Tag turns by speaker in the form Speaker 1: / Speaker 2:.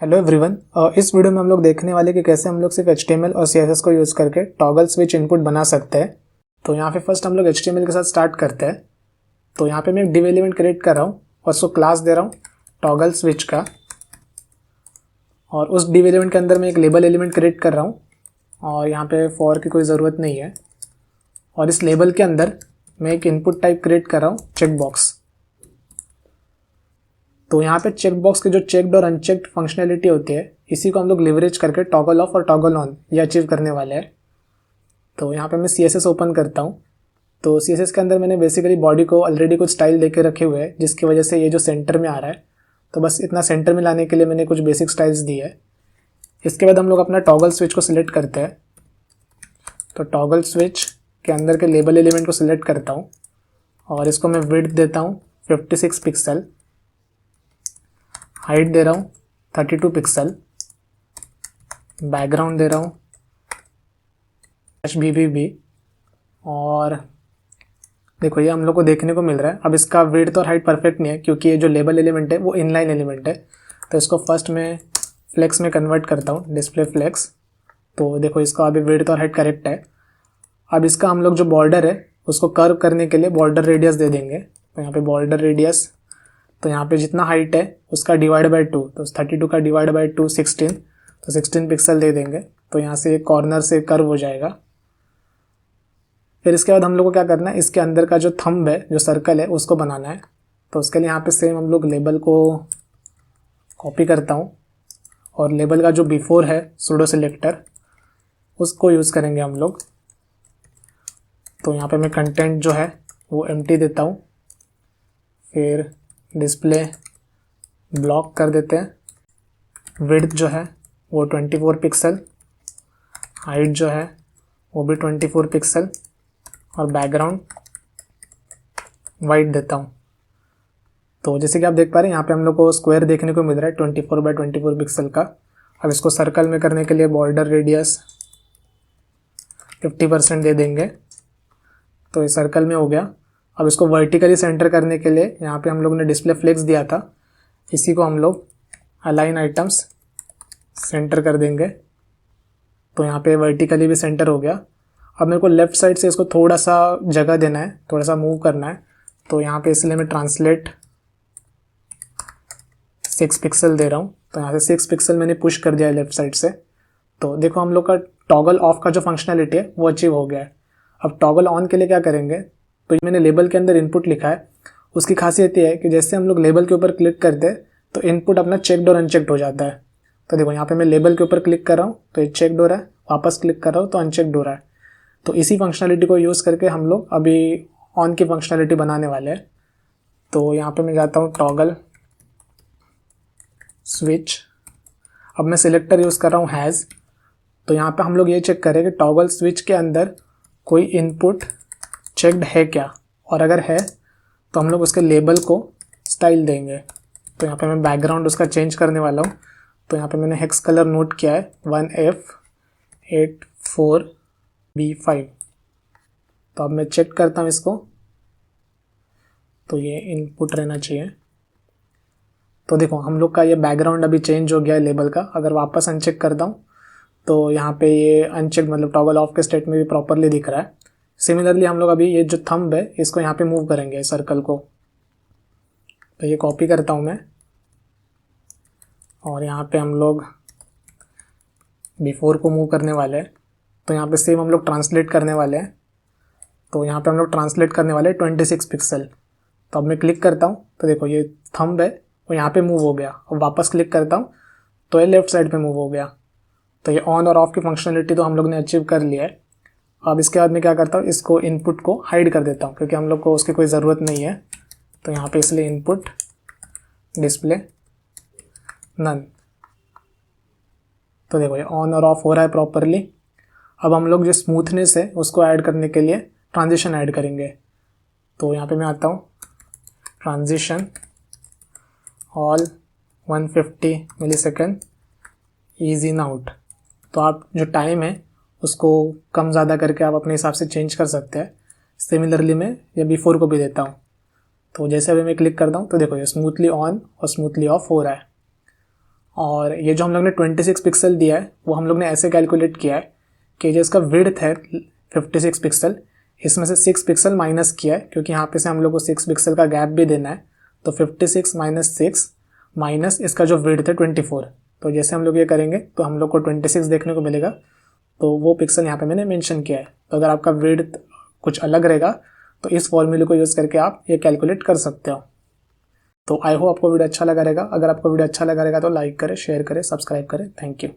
Speaker 1: Hello everyone. इस video में हम लोग देखने वाले कि कैसे हम लोग सिर्फ HTML और CSS को यूज़ करके टॉगल स्विच इनपुट बना सकते हैं। तो यहाँ पे फर्स्ट हम लोग HTML के साथ स्टार्ट करते हैं। तो यहाँ पे मैं एक डिव एलिमेंट क्रिएट कर रहा हूँ और उसको क्लास दे रहा हूँ टॉगल स्विच का, और उस डिव एलिमेंट के अंदर मैं एक लेबल एलिमेंट क्रिएट कर रहा हूँ और यहाँ पे फॉर की कोई ज़रूरत नहीं है। और इस लेबल के अंदर मैं एक इनपुट टाइप क्रिएट कर रहा हूँ चेकबॉक्स। तो यहाँ पे चेक बॉक्स की जो चेक्ड और अनचेक्ड फंक्शनैलिटी होती है, इसी को हम लोग लिवरेज करके टॉगल ऑफ और टॉगल ऑन ये अचीव करने वाले हैं। तो यहाँ पे मैं CSS ओपन करता हूँ। तो CSS के अंदर मैंने बेसिकली बॉडी को ऑलरेडी कुछ स्टाइल देके रखे हुए हैं, जिसकी वजह से ये जो सेंटर में आ रहा है, तो बस इतना सेंटर में लाने के लिए मैंने कुछ बेसिक स्टाइल्स दिए है। इसके बाद हम लोग अपना टॉगल स्विच को सिलेक्ट करते हैं। तो टॉगल स्विच के अंदर के लेबल एलिमेंट को सिलेक्ट करता हूँ और इसको मैं विड्थ देता हूँ 56 पिक्सल, हाइट दे रहा हूँ 32 पिक्सल, बैकग्राउंड दे रहा हूँ HBBB। और देखो ये हम लोग को देखने को मिल रहा है। अब इसका विड्थ और हाइट परफेक्ट नहीं है क्योंकि ये जो लेबल एलिमेंट है वो इनलाइन एलिमेंट है। तो इसको फर्स्ट मैं फ्लेक्स में कन्वर्ट करता हूँ, डिस्प्ले फ्लेक्स। तो देखो इसका अभी विड्थ और हाइट करेक्ट है। अब इसका हम लोग जो बॉर्डर है उसको कर्व करने के लिए बॉर्डर रेडियस दे देंगे। तो यहाँ पे बॉर्डर रेडियस, तो यहाँ पे जितना हाइट है उसका डिवाइड बाय 2, तो 32 का डिवाइड बाय 2 16, तो 16 पिक्सल दे देंगे। तो यहाँ से एक कॉर्नर से कर्व हो जाएगा। फिर इसके बाद हम लोग को क्या करना है, इसके अंदर का जो थंब है, जो सर्कल है, उसको बनाना है। तो उसके लिए यहाँ पे सेम हम लोग लेबल को कॉपी करता हूँ और लेबल का जो बिफोर है सूडो सिलेक्टर, उसको यूज़ करेंगे हम लोग। तो यहाँ पे मैं कंटेंट जो है वो एम्प्टी देता हूँ, फिर डिस्प्ले ब्लॉक कर देते हैं। विड्थ जो है वो 24 पिक्सल, हाइट जो है वो भी 24 पिक्सल, और बैकग्राउंड वाइट देता हूँ। तो जैसे कि आप देख पा रहे हैं यहाँ पे हम लोग को स्क्वायर देखने को मिल रहा है 24 बाय 24 पिक्सल का। अब इसको सर्कल में करने के लिए बॉर्डर रेडियस 50% दे देंगे। तो ये सर्कल में हो गया। अब इसको वर्टिकली सेंटर करने के लिए यहाँ पे हम लोग ने डिस्प्ले फ्लेक्स दिया था, इसी को हम लोग अलाइन आइटम्स सेंटर कर देंगे। तो यहाँ पे वर्टिकली भी सेंटर हो गया। अब मेरे को लेफ्ट साइड से इसको थोड़ा सा जगह देना है, थोड़ा सा मूव करना है। तो यहाँ पे इसलिए मैं ट्रांसलेट 6 पिक्सल दे रहा हूँ। तो यहाँ से 6 पिक्सल मैंने पुश कर दिया है लेफ्ट साइड से। तो देखो हम लोग का टॉगल ऑफ का जो फंक्शनैलिटी है वो अचीव हो गया है। अब टॉगल ऑन के लिए क्या करेंगे, तो मैंने लेबल के अंदर इनपुट लिखा है, उसकी खासियत ये है कि जैसे हम लोग लेबल के ऊपर क्लिक करते हैं तो इनपुट अपना चेक्ड और अनचेक्ड हो जाता है। तो देखो यहाँ पे मैं लेबल के ऊपर क्लिक कर रहा हूँ तो ये चेक्ड हो रहा है, वापस क्लिक कर रहा हूँ तो अनचेक्ड हो रहा है। तो इसी फंक्शनैलिटी को यूज़ करके हम लोग अभी ऑन की फंक्शनैलिटी बनाने वाले हैं। तो यहाँ पे मैं जाता हूँ टॉगल स्विच। अब मैं सिलेक्टर यूज़ कर रहा हूँ हैज़। तो यहाँ पे हम लोग ये चेक करें कि टॉगल स्विच के अंदर कोई इनपुट चेक्ड है क्या, और अगर है तो हम लोग उसके लेबल को स्टाइल देंगे। तो यहाँ पे मैं बैकग्राउंड उसका चेंज करने वाला हूँ। तो यहाँ पे मैंने हेक्स कलर नोट किया है 1F84B5। तो अब मैं चेक करता हूँ इसको, तो ये इनपुट रहना चाहिए। तो देखो हम लोग का ये बैकग्राउंड अभी चेंज हो गया है लेबल का। अगर वापस अनचेक करता हूँ तो यहाँ पे ये अनचेक मतलब टॉगल ऑफ के स्टेट में भी प्रॉपरली दिख रहा है। सिमिलरली हम लोग अभी ये जो थंब है इसको यहाँ पे मूव करेंगे, सर्कल को। तो ये कॉपी करता हूँ मैं, और यहाँ पे हम लोग बिफोर को मूव करने वाले हैं। तो यहाँ पे सेम हम लोग ट्रांसलेट करने वाले हैं। तो यहाँ पे हम लोग ट्रांसलेट करने वाले हैं 26 पिक्सल। तो अब मैं क्लिक करता हूँ तो देखो ये थंब है वो यहाँ पे मूव हो गया, और वापस क्लिक करता हूँ तो ये लेफ्ट साइड पे मूव हो गया। तो ये ऑन और ऑफ की फंक्शनलिटी तो हम लोग ने अचीव कर लिया है। अब इसके बाद मैं क्या करता हूँ, इसको इनपुट को हाइड कर देता हूँ क्योंकि हम लोग को उसकी कोई ज़रूरत नहीं है। तो यहाँ पे इसलिए इनपुट डिस्प्ले नन। तो देखो ये ऑन और ऑफ हो रहा है प्रॉपरली। अब हम लोग जो स्मूथनेस है उसको ऐड करने के लिए ट्रांजिशन ऐड करेंगे। तो यहाँ पे मैं आता हूँ transition all 150 millisecond ease in out. तो आप जो टाइम है उसको कम ज़्यादा करके आप अपने हिसाब से चेंज कर सकते हैं। सिमिलरली मैं ये बिफोर को भी देता हूँ। तो जैसे अभी मैं क्लिक करता हूँ तो देखो ये स्मूथली ऑन और स्मूथली ऑफ हो रहा है। और ये जो हम लोग ने 26 पिक्सल दिया है वो हम लोग ने ऐसे कैलकुलेट किया है कि जो इसका विड्थ है 56 पिक्सल, इसमें से 6 पिक्सल माइनस किया है क्योंकि यहाँ पे से हम लोग को 6 पिक्सल का गैप भी देना है। तो 56 माइनस 6 माइनस इसका जो विड्थ है 24। तो जैसे हम लोग ये करेंगे तो हम लोग को 26 देखने को मिलेगा, तो वो पिक्सल यहाँ पे मैंने मेंशन किया है। तो अगर आपका विड्थ कुछ अलग रहेगा तो इस फॉर्मूले को यूज़ करके आप ये कैलकुलेट कर सकते हो। तो आई होप आपको वीडियो अच्छा लगा रहेगा। अगर आपको वीडियो अच्छा लगा रहेगा तो लाइक करें, शेयर करें, सब्सक्राइब करें। Thank you.